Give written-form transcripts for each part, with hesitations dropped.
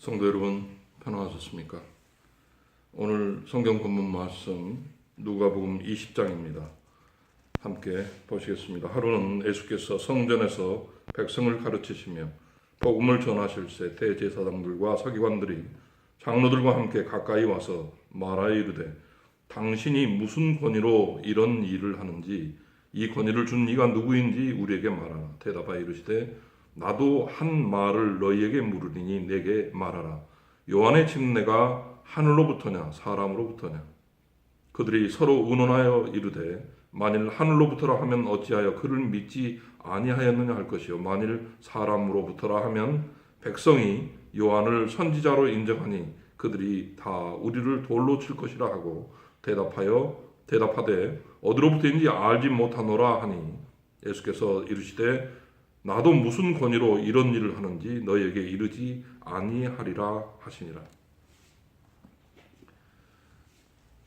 성도 여러분, 편안하셨습니까? 오늘 성경 본문 말씀 누가복음 20장입니다. 함께 보시겠습니다. 하루는 예수께서 성전에서 백성을 가르치시며 복음을 전하실 때 대제사장들과 서기관들이 장로들과 함께 가까이 와서 말하여 이르되 당신이 무슨 권위로 이런 일을 하는지 이 권위를 준 이가 누구인지 우리에게 말하라. 대답하여 이르시되 나도 한 말을 너희에게 물으리니 내게 말하라. 요한의 침례가 하늘로부터냐 사람으로부터냐? 그들이 서로 의논하여 이르되 만일 하늘로부터라 하면 어찌하여 그를 믿지 아니하였느냐 할 것이요 만일 사람으로부터라 하면 백성이 요한을 선지자로 인정하니 그들이 다 우리를 돌로 칠 것이라 하고 대답하되 어디로부터인지 알지 못하노라 하니 예수께서 이르시되 나도 무슨 권위로 이런 일을 하는지 너희에게 이르지 아니하리라 하시니라.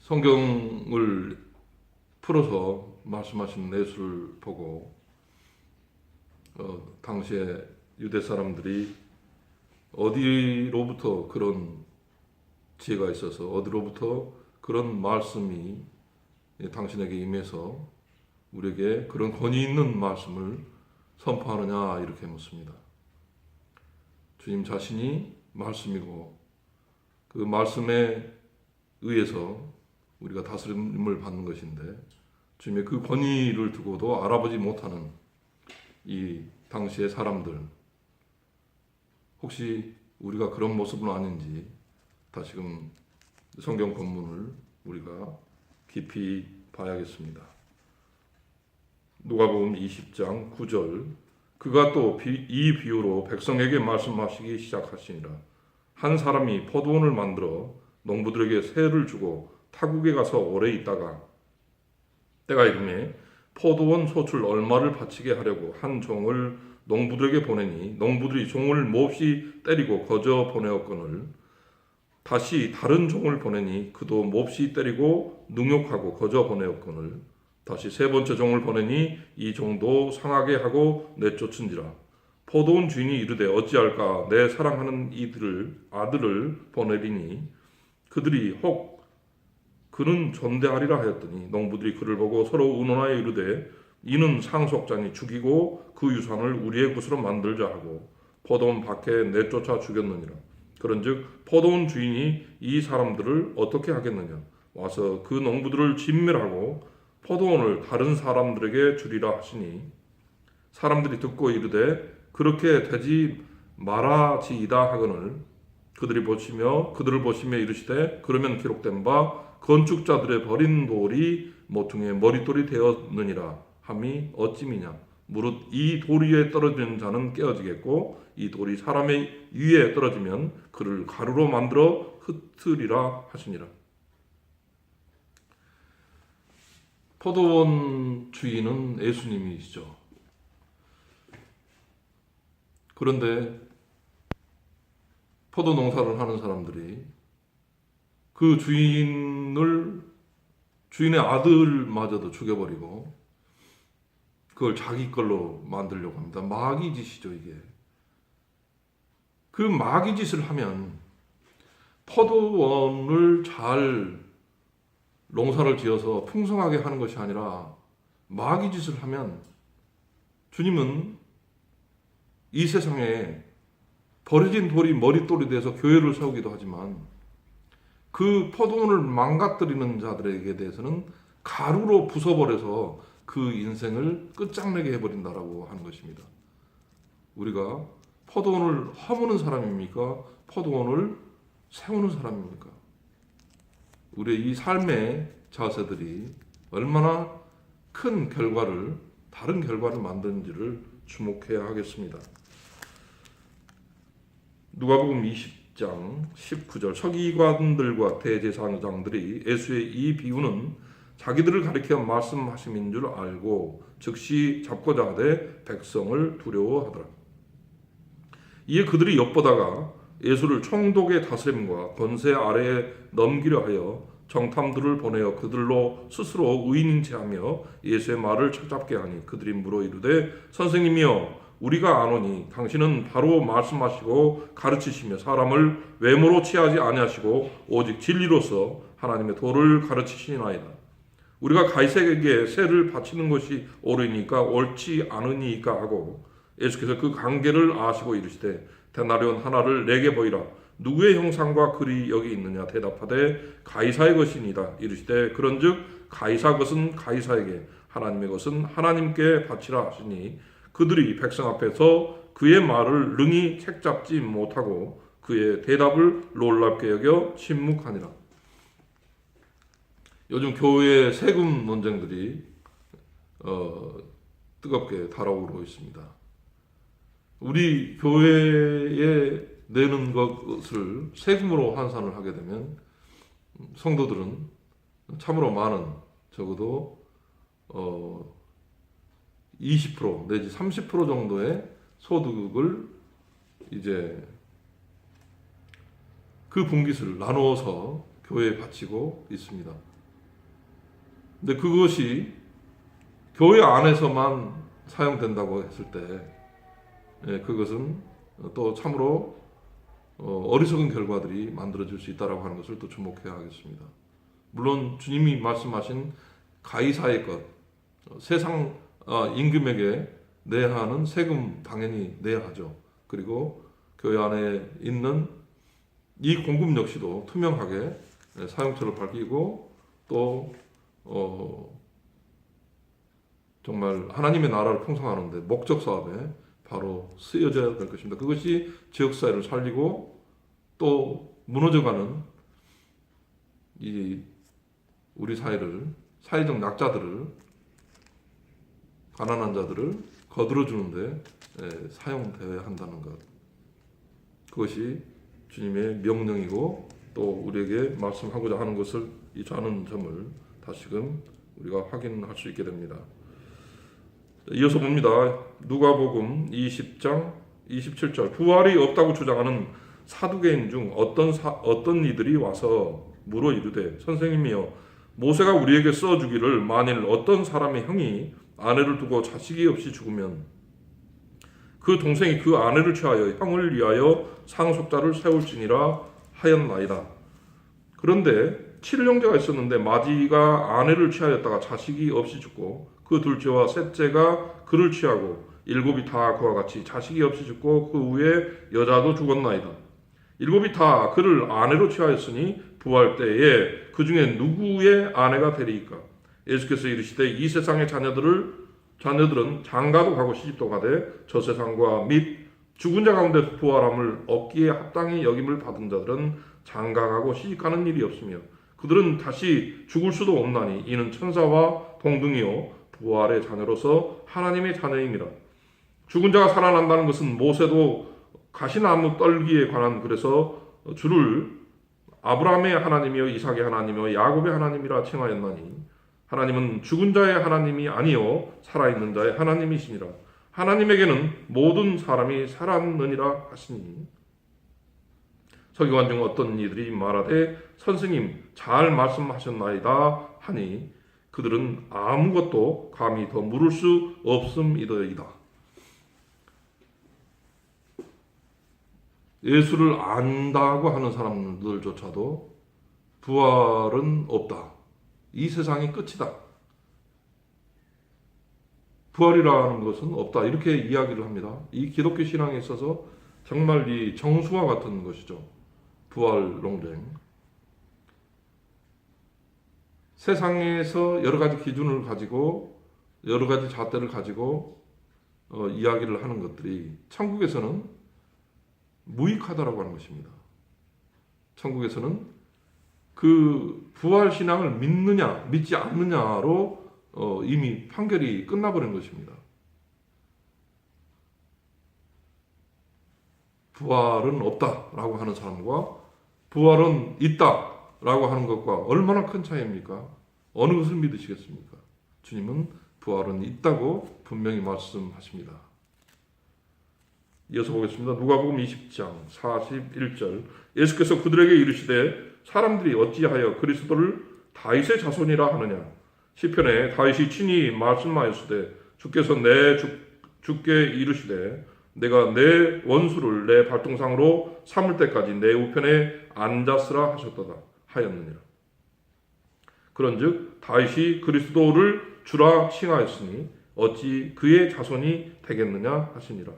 성경을 풀어서 말씀하신 예수를 보고 당시에 유대 사람들이 어디로부터 그런 지혜가 있어서 어디로부터 그런 말씀이 당신에게 임해서 우리에게 그런 권위 있는 말씀을 선포하느냐 이렇게 묻습니다. 주님 자신이 말씀이고 그 말씀에 의해서 우리가 다스림을 받는 것인데 주님의 그 권위를 두고도 알아보지 못하는 이 당시의 사람들, 혹시 우리가 그런 모습은 아닌지 다시금 성경 본문을 우리가 깊이 봐야겠습니다. 누가복음 20장 9절 그가 또 이 비유로 백성에게 말씀하시기 시작하시니라. 한 사람이 포도원을 만들어 농부들에게 세를 주고 타국에 가서 오래 있다가 때가 이르매 포도원 소출 얼마를 바치게 하려고 한 종을 농부들에게 보내니 농부들이 종을 몹시 때리고 거저 보내었거늘 다시 다른 종을 보내니 그도 몹시 때리고 능욕하고 거저 보내었거늘 다시 세 번째 종을 보내니 이 종도 상하게 하고 내쫓은지라. 포도원 주인이 이르되 어찌할까 내 사랑하는 아들을 보내리니 그들이 혹 그는 존대하리라 하였더니 농부들이 그를 보고 서로 의논하여 이르되 이는 상속자니 죽이고 그 유산을 우리의 것으로 만들자 하고 포도원 밖에 내쫓아 죽였느니라. 그런즉 포도원 주인이 이 사람들을 어떻게 하겠느냐 와서 그 농부들을 진멸하고 포도원을 다른 사람들에게 주리라 하시니 사람들이 듣고 이르되 그렇게 되지 말아지이다 하거늘 그들을 보시며 이르시되 그러면 기록된 바 건축자들의 버린 돌이 모퉁이의 머릿돌이 되었느니라 함이 어찌미냐 무릇 이 돌 위에 떨어지는 자는 깨어지겠고 이 돌이 사람의 위에 떨어지면 그를 가루로 만들어 흩으리라 하시니라. 포도원 주인은 예수님이시죠. 그런데 포도 농사를 하는 사람들이 그 주인의 아들마저도 죽여버리고 그걸 자기 걸로 만들려고 합니다. 마귀 짓이죠, 이게. 그 마귀 짓을 하면 포도원을 잘 농사를 지어서 풍성하게 하는 것이 아니라 마귀 짓을 하면 주님은 이 세상에 버려진 돌이 머릿돌이 돼서 교회를 세우기도 하지만 그 포도원을 망가뜨리는 자들에게 대해서는 가루로 부숴버려서 그 인생을 끝장내게 해버린다라고 하는 것입니다. 우리가 포도원을 허무는 사람입니까? 포도원을 세우는 사람입니까? 우리의 이 삶의 자세들이 얼마나 큰 다른 결과를 만드는지를 주목해야 하겠습니다. 누가복음 20장 19절 서기관들과 대제사장들이 예수의 이 비유는 자기들을 가리켜 말씀하심인 줄 알고 즉시 잡고자 하되 백성을 두려워하더라. 이에 그들이 엿보다가 예수를 총독의 다스림과 권세 아래에 넘기려 하여 정탐들을 보내어 그들로 스스로 의인인 체하며 예수의 말을 찾잡게 하니 그들이 물어 이르되 선생님이여 우리가 아노니 당신은 바로 말씀하시고 가르치시며 사람을 외모로 취하지 아니하시고 오직 진리로서 하나님의 도를 가르치시나이다. 우리가 가이사에게 세를 바치는 것이 옳으니까 옳지 않으니까 하고 예수께서 그 관계를 아시고 이르시되 데나리온 하나를 내게 보이라. 누구의 형상과 글이 여기 있느냐 대답하되 가이사의 것이니이다. 이르시되 그런즉 가이사 것은 가이사에게 하나님의 것은 하나님께 바치라 하시니 그들이 백성 앞에서 그의 말을 능히 책잡지 못하고 그의 대답을 놀랍게 여겨 침묵하니라. 요즘 교회 세금 논쟁들이 뜨겁게 달아오르고 있습니다. 우리 교회에 내는 것을 세금으로 환산을 하게 되면 성도들은 참으로 많은, 적어도 20% 내지 30% 정도의 소득을 이제 그 분깃을 나누어서 교회에 바치고 있습니다. 근데 그것이 교회 안에서만 사용된다고 했을 때 그것은 또 참으로 어리석은 결과들이 만들어질 수 있다고 하는 것을 또 주목해야 하겠습니다. 물론 주님이 말씀하신 가이사의 것, 세상 임금에게 내야 하는 세금 당연히 내야 하죠. 그리고 교회 안에 있는 이 공금 역시도 투명하게 사용처를 밝히고 또 정말 하나님의 나라를 풍성하는데 목적 사업에 바로 쓰여져야 될 것입니다. 그것이 지역사회를 살리고 또 무너져가는 이 우리 사회를, 사회적 약자들을, 가난한 자들을 거들어주는데 사용되어야 한다는 것. 그것이 주님의 명령이고 또 우리에게 말씀하고자 하는 것을 하는 점을 다시금 우리가 확인할 수 있게 됩니다. 이어서 봅니다. 누가복음 20장 27절. 부활이 없다고 주장하는 사두개인 중 어떤 이들이 와서 물어 이르되 선생님이여 모세가 우리에게 써주기를 만일 어떤 사람의 형이 아내를 두고 자식이 없이 죽으면 그 동생이 그 아내를 취하여 형을 위하여 상속자를 세울지니라 하였나이다. 그런데 7형제가 있었는데 마지가 아내를 취하였다가 자식이 없이 죽고 그 둘째와 셋째가 그를 취하고 7이 다 그와 같이 자식이 없이 죽고 그 후에 여자도 죽었나이다. 7이 다 그를 아내로 취하였으니 부활 때에 그 중에 누구의 아내가 되리이까? 예수께서 이르시되 이 세상의 자녀들은 장가도 가고 시집도 가되 저 세상과 및 죽은 자 가운데 부활함을 얻기에 합당히 여김을 받은 자들은 장가가고 시집가는 일이 없으며 그들은 다시 죽을 수도 없나니 이는 천사와 동등이요 부활의 자녀로서 하나님의 자녀입니다. 죽은 자가 살아난다는 것은 모세도 가시나무 떨기에 관한 그래서 주를 아브라함의 하나님이요 이삭의 하나님이요 야곱의 하나님이라 칭하였나니 하나님은 죽은 자의 하나님이 아니요 살아있는 자의 하나님이시니라. 하나님에게는 모든 사람이 살았느니라 하시니 서기관 중 어떤 이들이 말하되 선생님 잘 말씀하셨나이다 하니 그들은 아무것도 감히 더 물을 수 없음이더이다. 예수를 안다고 하는 사람들조차도 부활은 없다. 이 세상이 끝이다. 부활이라는 것은 없다. 이렇게 이야기를 합니다. 이 기독교 신앙에 있어서 정말 이 정수와 같은 것이죠. 부활 논쟁. 세상에서 여러 가지 기준을 가지고 여러 가지 잣대를 가지고 이야기를 하는 것들이 천국에서는 무익하다라고 하는 것입니다. 천국에서는 그 부활 신앙을 믿느냐 믿지 않느냐로 이미 판결이 끝나버린 것입니다. 부활은 없다라고 하는 사람과 부활은 있다라고 하는 것과 얼마나 큰 차이입니까? 어느 것을 믿으시겠습니까? 주님은 부활은 있다고 분명히 말씀하십니다. 이어서 보겠습니다. 누가복음 20장 41절. 예수께서 그들에게 이르시되 사람들이 어찌하여 그리스도를 다윗의 자손이라 하느냐? 시편에 다윗이 친히 말씀하였으되 주께서 내 주께 이르시되 내가 내 원수를 내 발등상으로 삼을 때까지 내 우편에 앉았으라 하셨도다 하였느니라. 그런즉 다윗이 그리스도를 주라 칭하였으니 어찌 그의 자손이 되겠느냐 하시니라.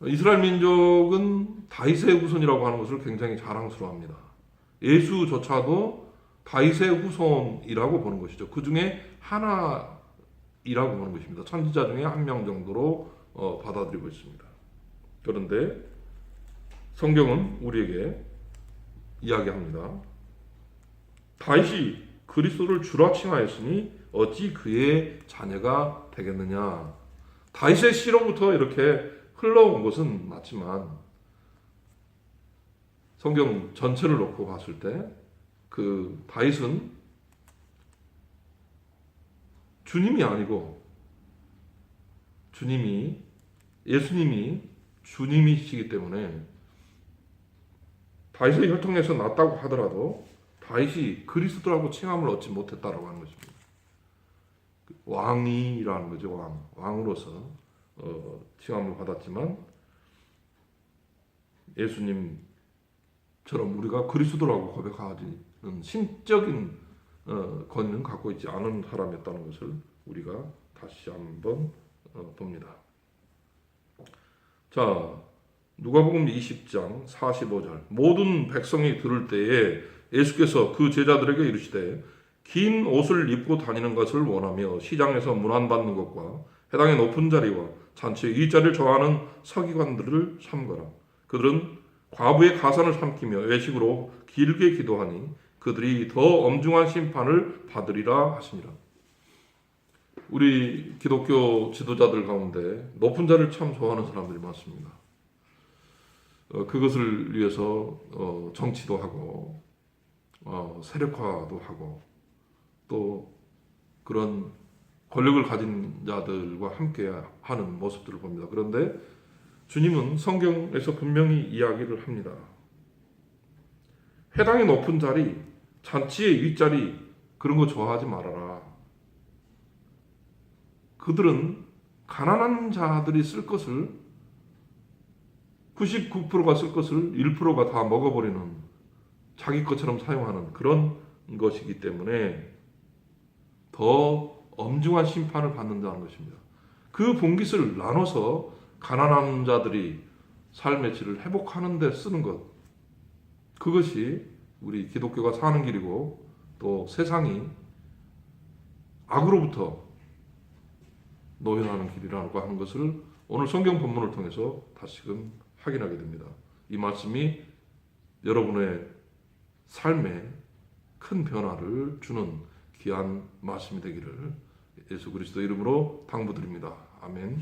이스라엘 민족은 다윗의 후손이라고 하는 것을 굉장히 자랑스러워합니다. 예수조차도 다윗의 후손이라고 보는 것이죠. 그 중에 하나이라고 보는 것입니다. 선지자 중에 한 명 정도로 받아들이고 있습니다. 그런데 성경은 우리에게 이야기합니다. 다윗이 그리스도를 주라 칭하였으니 어찌 그의 자녀가 되겠느냐. 다윗의 씨로부터 이렇게 흘러온 것은 맞지만 성경 전체를 놓고 봤을 때 그 다윗은 주님이 아니고 예수님이 주님이시기 때문에 다윗의 혈통에서 났다고 하더라도 다윗이 그리스도라고 칭함을 얻지 못했다라고 하는 것입니다. 왕이라는 거죠. 왕으로서 칭함을 받았지만 예수님처럼 우리가 그리스도라고 고백하지는 신적인 권위는 갖고 있지 않은 사람이었다는 것을 우리가 다시 한번 봅니다. 자, 누가복음 20장 45절 모든 백성이 들을 때에 예수께서 그 제자들에게 이르시되 긴 옷을 입고 다니는 것을 원하며 시장에서 문안받는 것과 해당의 높은 자리와 잔치의 윗자리를 좋아하는 서기관들을 삼거라. 그들은 과부의 가산을 삼키며 외식으로 길게 기도하니 그들이 더 엄중한 심판을 받으리라 하시니라. 우리 기독교 지도자들 가운데 높은 자리를 참 좋아하는 사람들이 많습니다. 그것을 위해서 정치도 하고 세력화도 하고 또 그런 권력을 가진 자들과 함께 하는 모습들을 봅니다. 그런데 주님은 성경에서 분명히 이야기를 합니다. 회당의 높은 자리, 잔치의 윗자리 그런 거 좋아하지 말아라. 그들은 가난한 자들이 쓸 것을 99%가 쓸 것을 1%가 다 먹어버리는 자기 것처럼 사용하는 그런 것이기 때문에 더 엄중한 심판을 받는다는 것입니다. 그 봉깃을 나눠서 가난한 자들이 삶의 질을 회복하는 데 쓰는 것, 그것이 우리 기독교가 사는 길이고 또 세상이 악으로부터 노현하는 길이라고 하는 것을 오늘 성경 본문을 통해서 다시금 확인하게 됩니다. 이 말씀이 여러분의 삶에 큰 변화를 주는 귀한 말씀이 되기를 예수 그리스도 이름으로 당부드립니다. 아멘.